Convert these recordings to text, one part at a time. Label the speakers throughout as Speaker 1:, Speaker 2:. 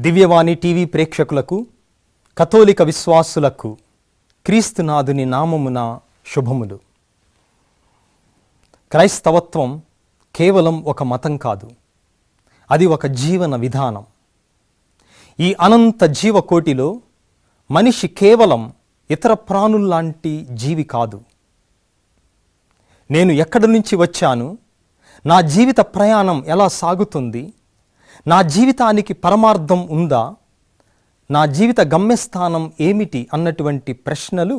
Speaker 1: దివ్యవాణి TV ప్రేక్షకులకు, కథోలిక విశ్వాసులకు క్రీస్తునాథుని నామమున శుభములు. క్రైస్తవత్వం కేవలం ఒక మతం కాదు, అది ఒక జీవన విధానం. ఈ అనంత జీవకోటిలో మనిషి కేవలం ఇతర ప్రాణుల్లాంటి జీవి కాదు. నేను ఎక్కడి నుంచి వచ్చాను, నా జీవిత ప్రయాణం ఎలా సాగుతుంది, నా జీవితానికి పరమార్థం ఉందా, నా జీవిత గమ్యస్థానం ఏమిటి అన్నటువంటి ప్రశ్నలు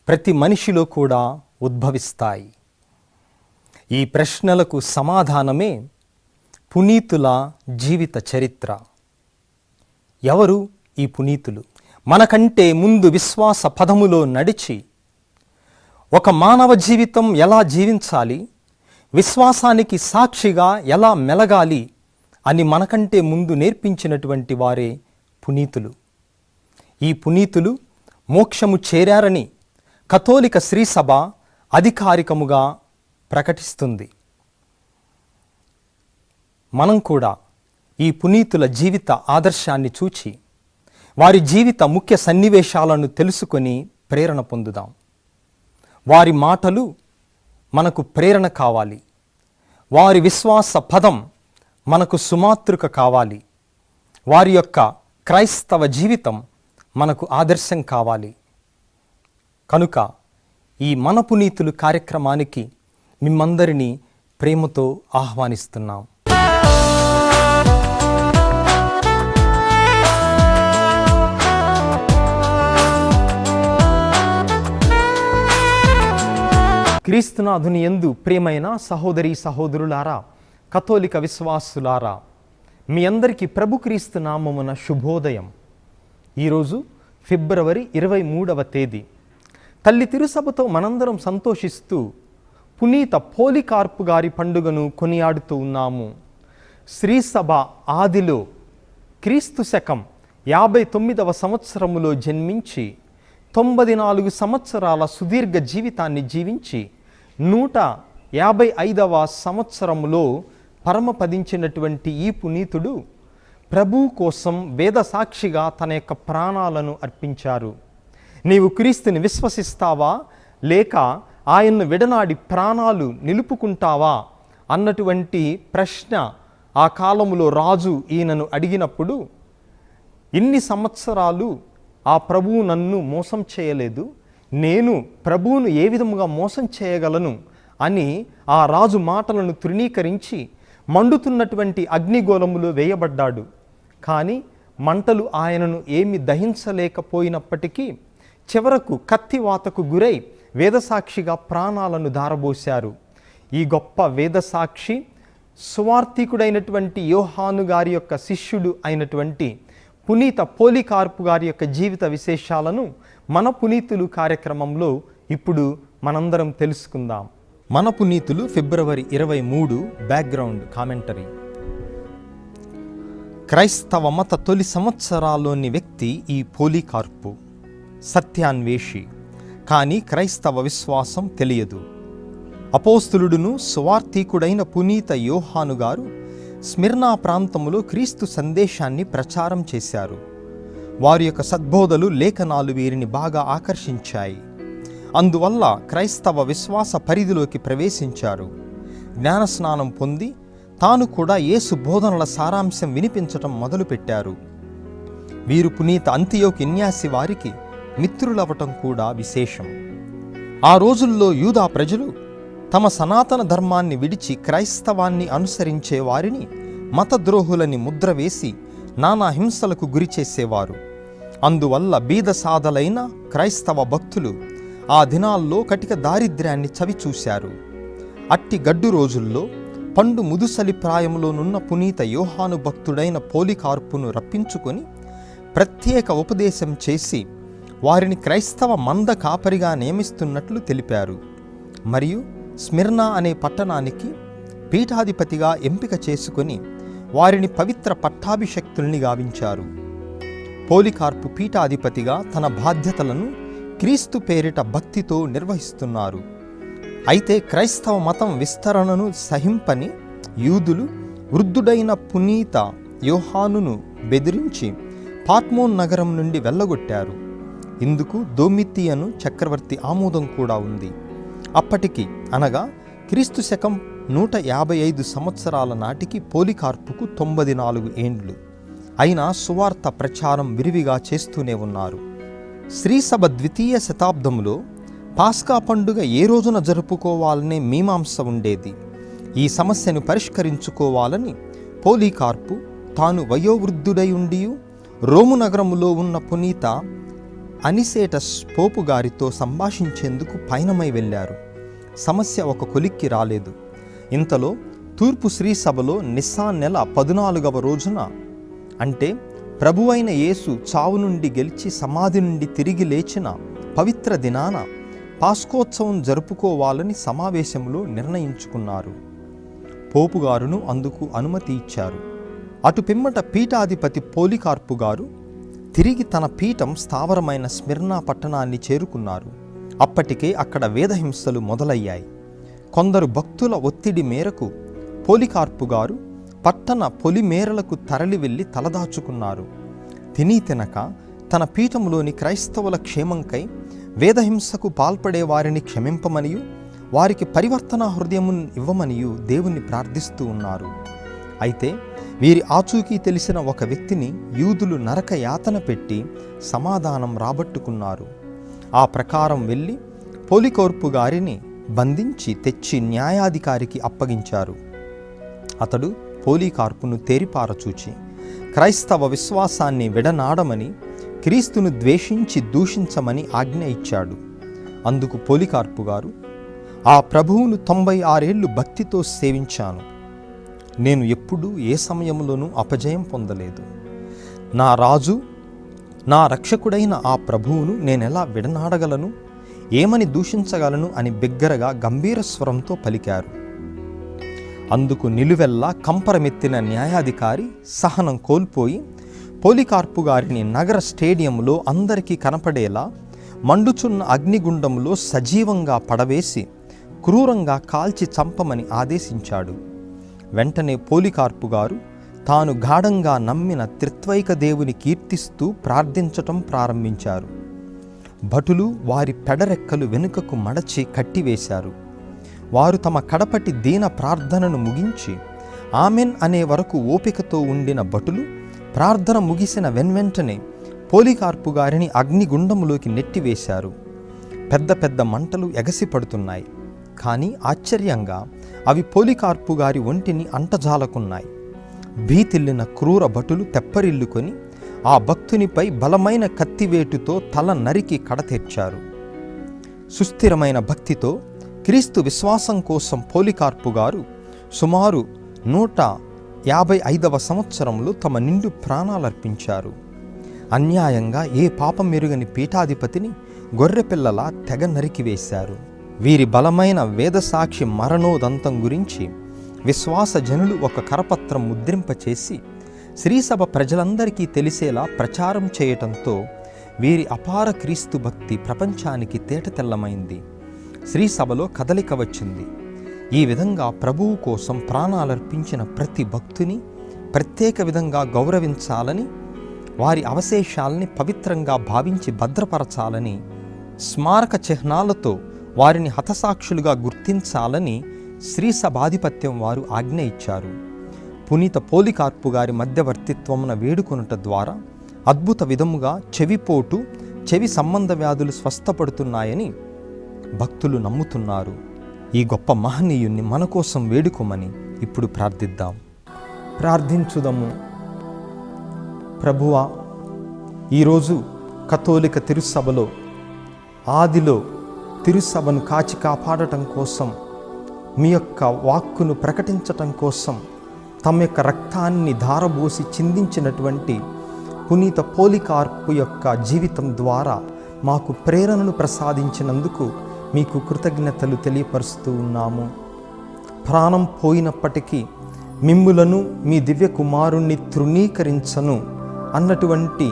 Speaker 1: ప్రతి మనిషిలో కూడా ఉద్భవిస్తాయి. ఈ ప్రశ్నలకు సమాధానమే పునీతుల జీవిత చరిత్ర. ఎవరు ఈ పునీతులు? మనకంటే ముందు విశ్వాస పదములో నడిచి ఒక మానవ జీవితం ఎలా జీవించాలి, విశ్వాసానికి సాక్షిగా ఎలా మెలగాలి అని మనకంటే ముందు నేర్పించినటువంటి వారే పునీతులు. ఈ పునీతులు మోక్షము చేరారని కథోలిక శ్రీసభ అధికారికముగా ప్రకటిస్తుంది. మనం కూడా ఈ పునీతుల జీవిత ఆదర్శాన్ని చూచి వారి జీవిత ముఖ్య సన్నివేశాలను తెలుసుకొని ప్రేరణ పొందుదాం. వారి మాటలు మనకు ప్రేరణ కావాలి. వారి విశ్వాస పదం మనకు సుమాతృక కావాలి. వారి యొక్క క్రైస్తవ జీవితం మనకు ఆదర్శం కావాలి. కనుక ఈ మన పునీతులు కార్యక్రమానికి మిమ్మందరినీ ప్రేమతో ఆహ్వానిస్తున్నాం. క్రీస్తునాథుని యందు ప్రియమైన సహోదరి సహోదరులారా, కథోలిక విశ్వాసులారా, మీ అందరికీ ప్రభు క్రీస్తు నామమున శుభోదయం. ఈరోజు ఫిబ్రవరి 23వ తేదీ. తల్లి తిరుసభతో మనందరం సంతోషిస్తూ పునీత పోలికార్పు గారి పండుగను కొనియాడుతూ ఉన్నాము. శ్రీసభ ఆదిలో క్రీస్తు శకం 59వ సంవత్సరములో జన్మించి 94 సంవత్సరాల సుదీర్ఘ జీవితాన్ని జీవించి 155వ సంవత్సరములో పరమపదించినటువంటి ఈ పునీతుడు ప్రభువు కోసం వేద సాక్షిగా తన యొక్క ప్రాణాలను అర్పించారు. నీవు క్రీస్తుని విశ్వసిస్తావా, లేక ఆయన్ను విడనాడి ప్రాణాలు నిలుపుకుంటావా అన్నటువంటి ప్రశ్న ఆ కాలములో రాజు ఈయనను అడిగినప్పుడు, ఇన్ని సంవత్సరాలు ఆ ప్రభువు నన్ను మోసం చేయలేదు, నేను ప్రభువును ఏ విధముగా మోసం చేయగలను అని ఆ రాజు మాటలను తృణీకరించి మండుతున్నటువంటి అగ్నిగోళములో వేయబడ్డాడు. కానీ మంటలు ఆయనను ఏమి దహించలేకపోయినప్పటికీ చివరకు కత్తివాతకు గురై వేదసాక్షిగా ప్రాణాలను ధారబోశారు. ఈ గొప్ప వేదసాక్షి సువార్తికుడైనటువంటి యోహాను గారి యొక్క శిష్యుడు అయినటువంటి పునీత పోలికార్పు గారి యొక్క జీవిత విశేషాలను మన పునీతులు కార్యక్రమంలో ఇప్పుడు మనందరం తెలుసుకుందాం. మన పునీతులు ఫిబ్రవరి 23 బ్యాక్గ్రౌండ్ కామెంటరీ. క్రైస్తవ మత తొలి సంవత్సరాల్లోని వ్యక్తి ఈ పోలికార్పు. సత్యాన్వేషి, కానీ క్రైస్తవ విశ్వాసం తెలియదు. అపోస్తలుడును సువార్తికుడైన పునీత యోహాను గారు స్మిర్నా ప్రాంతములో క్రీస్తు సందేశాన్ని ప్రచారం చేశారు. వారి యొక్క సద్బోధలు, లేఖనాలు వీరిని బాగా ఆకర్షించాయి. అందువల్ల క్రైస్తవ విశ్వాస పరిధిలోకి ప్రవేశించారు. జ్ఞానస్నానం పొంది తాను కూడా యేసు బోధనల సారాంశం వినిపించటం మొదలుపెట్టారు. వీరు పునీత అంతియోకు ఇన్యాసి వారికి మిత్రులవటం కూడా విశేషం. ఆ రోజుల్లో యూదా ప్రజలు తమ సనాతన ధర్మాన్ని విడిచి క్రైస్తవాన్ని అనుసరించే వారిని మతద్రోహులని ముద్ర వేసి నానా హింసలకు గురి చేసేవారు. అందువల్ల బీదసాదలైన క్రైస్తవ భక్తులు ఆ దినాల్లో కటిక దారిద్ర్యాన్ని చవిచూశారు. అట్టి గడ్డు రోజుల్లో పండు ముదుసలి ప్రాయంలోనున్న పునీత యోహాను భక్తుడైన పోలికార్పును రప్పించుకొని ప్రత్యేక ఉపదేశం చేసి వారిని క్రైస్తవ మంద కాపరిగా నియమిస్తున్నట్లు తెలిపారు. మరియు స్మిర్నా అనే పట్టణానికి పీఠాధిపతిగా ఎంపిక చేసుకొని వారిని పవిత్ర పట్టాభిషక్తుల్ని గావించారు. పోలికార్పు పీఠాధిపతిగా తన బాధ్యతలను క్రీస్తు పేరిట భక్తితో నిర్వహిస్తున్నారు. అయితే క్రైస్తవ మతం విస్తరణను సహింపని యూదులు వృద్ధుడైన పునీత యోహానును బెదిరించి పాట్మోన్ నగరం నుండి వెళ్ళగొట్టారు. ఇందుకు దోమితియను చక్రవర్తి ఆమోదం కూడా ఉంది. అప్పటికి అనగా క్రీస్తు శకం 155 సంవత్సరాల నాటికి పోలికార్పుకు 94 ఏండ్లు. అయినా సువార్త ప్రచారం విరివిగా చేస్తూనే ఉన్నారు. శ్రీసభ 2వ శతాబ్దంలో పాస్కా పండుగ ఏ రోజున జరుపుకోవాలనే మీమాంస ఉండేది. ఈ సమస్యను పరిష్కరించుకోవాలని పోలికార్పు తాను వయోవృద్ధుడై ఉండియు రోము నగరములో ఉన్న పునీత అనిసేటస్ పోపు గారితో సంభాషించేందుకు పయనమై వెళ్ళారు. సమస్య ఒక కొలిక్కి రాలేదు. ఇంతలో తూర్పు శ్రీసభలో నిస్సాన్ నెల 14వ రోజున, అంటే ప్రభువైన యేసు చావు నుండి గెలిచి సమాధి నుండి తిరిగి లేచిన పవిత్ర దినాన పాస్కోత్సవం జరుపుకోవాలని సమావేశంలో నిర్ణయించుకున్నారు. పోపుగారును అందుకు అనుమతి ఇచ్చారు. అటు పిమ్మట పీఠాధిపతి పోలికార్పు గారు తిరిగి తన పీఠం స్థావరమైన స్మిర్నా పట్టణాన్ని చేరుకున్నారు. అప్పటికే అక్కడ వేదహింసలు మొదలయ్యాయి. కొందరు భక్తుల ఒత్తిడి మేరకు పోలికార్పు గారు పట్టణ పొలిమేరలకు తరలి వెళ్ళి తలదాచుకున్నారు. తిని తినక తన పీఠంలోని క్రైస్తవుల క్షేమంకై వేదహింసకు పాల్పడే వారిని క్షమింపమనియు వారికి పరివర్తన హృదయమును ఇవ్వమనియు దేవుణ్ణి ప్రార్థిస్తూ ఉన్నారు. అయితే వీరి ఆచూకీ తెలిసిన ఒక వ్యక్తిని యూదులు నరక యాతన పెట్టి సమాధానం రాబట్టుకున్నారు. ఆ ప్రకారం వెళ్ళి పోలికార్పు గారిని బంధించి తెచ్చి న్యాయాధికారికి అప్పగించారు. అతడు పోలికార్పును తేరిపారచూచి క్రైస్తవ విశ్వాసాన్ని విడనాడమని, క్రీస్తును ద్వేషించి దూషించమని ఆజ్ఞ ఇచ్చాడు. అందుకు పోలికార్పు గారు, ఆ ప్రభువును 96 ఏళ్లు భక్తితో సేవించాను. నేను ఎప్పుడూ ఏ సమయంలోనూ అపజయం పొందలేదు. నా రాజు, నా రక్షకుడైన ఆ ప్రభువును నేనెలా విడనాడగలను, ఏమని దూషించగలను అని బిగ్గరగా గంభీర స్వరంతో పలికారు. అందుకు నిలువెల్లా కంపరమెత్తిన న్యాయాధికారి సహనం కోల్పోయి పోలికార్పు గారిని నగర స్టేడియంలో అందరికీ కనపడేలా మండుచున్న అగ్నిగుండంలో సజీవంగా పడవేసి క్రూరంగా కాల్చి చంపమని ఆదేశించాడు. వెంటనే పోలికార్పు గారు తాను గాఢంగా నమ్మిన త్రిత్వైక దేవుని కీర్తిస్తూ ప్రార్థించటం ప్రారంభించారు. భటులు వారి పెడరెక్కలు వెనుకకు మడచి కట్టివేశారు. వారు తమ కడపటి దీన ప్రార్థనను ముగించి ఆమెన్ అనే వరకు ఓపికతో ఉండిన భటులు ప్రార్థన ముగిసిన వెన్వెంటనే పోలికార్పు గారిని అగ్నిగుండములోకి నెట్టివేశారు. పెద్ద పెద్ద మంటలు ఎగసిపడుతున్నాయి. కానీ ఆశ్చర్యంగా అవి పోలికార్పు గారి ఒంటిని అంటజాలకున్నాయి. భీతిల్లిన క్రూర భటులు తెప్పరిల్లుకొని ఆ భక్తునిపై బలమైన కత్తివేటుతో తల నరికి కడతీర్చారు. సుస్థిరమైన భక్తితో క్రీస్తు విశ్వాసం కోసం పోలికార్పు గారు సుమారు 155వ సంవత్సరంలో తమ నిండు ప్రాణాలర్పించారు. అన్యాయంగా ఏ పాపం మెరుగని పీఠాధిపతిని గొర్రెపిల్లలా తెగ నరికివేశారు. వీరి బలమైన వేదసాక్షి మరణోదంతం గురించి విశ్వాస జనులు ఒక కరపత్రం ముద్రింపచేసి శ్రీసభ ప్రజలందరికీ తెలిసేలా ప్రచారం చేయటంతో వీరి అపార క్రీస్తు భక్తి ప్రపంచానికి తేటతెల్లమైంది. శ్రీసభలో కదలిక వచ్చింది. ఈ విధంగా ప్రభువు కోసం ప్రాణాలర్పించిన ప్రతి భక్తుని ప్రత్యేక విధంగా గౌరవించాలని, వారి అవశేషాలని పవిత్రంగా భావించి భద్రపరచాలని, స్మారక చిహ్నాలతో వారిని హతసాక్షులుగా గుర్తించాలని శ్రీసభాధిపత్యం వారు ఆజ్ఞ ఇచ్చారు. పునీత పోలికార్పు గారి మధ్యవర్తిత్వమున వేడుకొనుట ద్వారా అద్భుత విధముగా చెవిపోటు, చెవి సంబంధ వ్యాధులు స్వస్థపడుతున్నాయని భక్తులు నమ్ముతున్నారు. ఈ గొప్ప మహనీయుణ్ణి మన కోసం వేడుకోమని ఇప్పుడు ప్రార్థిద్దాం. ప్రార్థించుదము. ప్రభువా, ఈరోజు కథోలిక తిరుసభలో ఆదిలో తిరుసభను కాచి కాపాడటం కోసం, మీ యొక్క వాక్కును ప్రకటించటం కోసం తమ యొక్క రక్తాన్ని ధారబోసి చిందించినటువంటి పునీత పోలికార్పు యొక్క జీవితం ద్వారా మాకు ప్రేరణను ప్రసాదించినందుకు మీకు కృతజ్ఞతలు తెలియపరుస్తూ ఉన్నాము. ప్రాణం పోయినప్పటికీ మిమ్ములను మీ దివ్య కుమారుణ్ణి తృణీకరించను అన్నటువంటి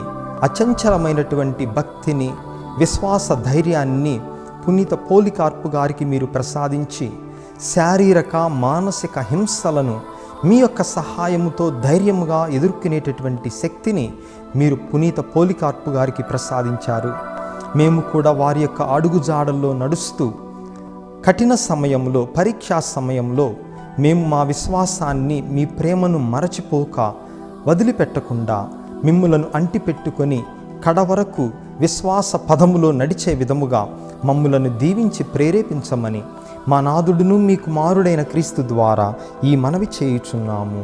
Speaker 1: అచంచలమైనటువంటి భక్తిని, విశ్వాస ధైర్యాన్ని పునీత పోలికార్పు గారికి మీరు ప్రసాదించి శారీరక మానసిక హింసలను మీ యొక్క సహాయముతో ధైర్యముగా ఎదుర్కొనేటటువంటి శక్తిని మీరు పునీత పోలికార్పు గారికి ప్రసాదించారు. మేము కూడా వారి యొక్క అడుగుజాడల్లో నడుస్తూ కఠిన సమయంలో, పరీక్షా సమయంలో మేము మా విశ్వాసాన్ని, మీ ప్రేమను మరచిపోక వదిలిపెట్టకుండా మిమ్ములను అంటిపెట్టుకొని కడవరకు విశ్వాస పదములో నడిచే విధముగా మమ్ములను దీవించి ప్రేరేపించమని మా నాథుడును మీ కుమారుడైన క్రీస్తు ద్వారా ఈ మనవి చేయుచున్నాము.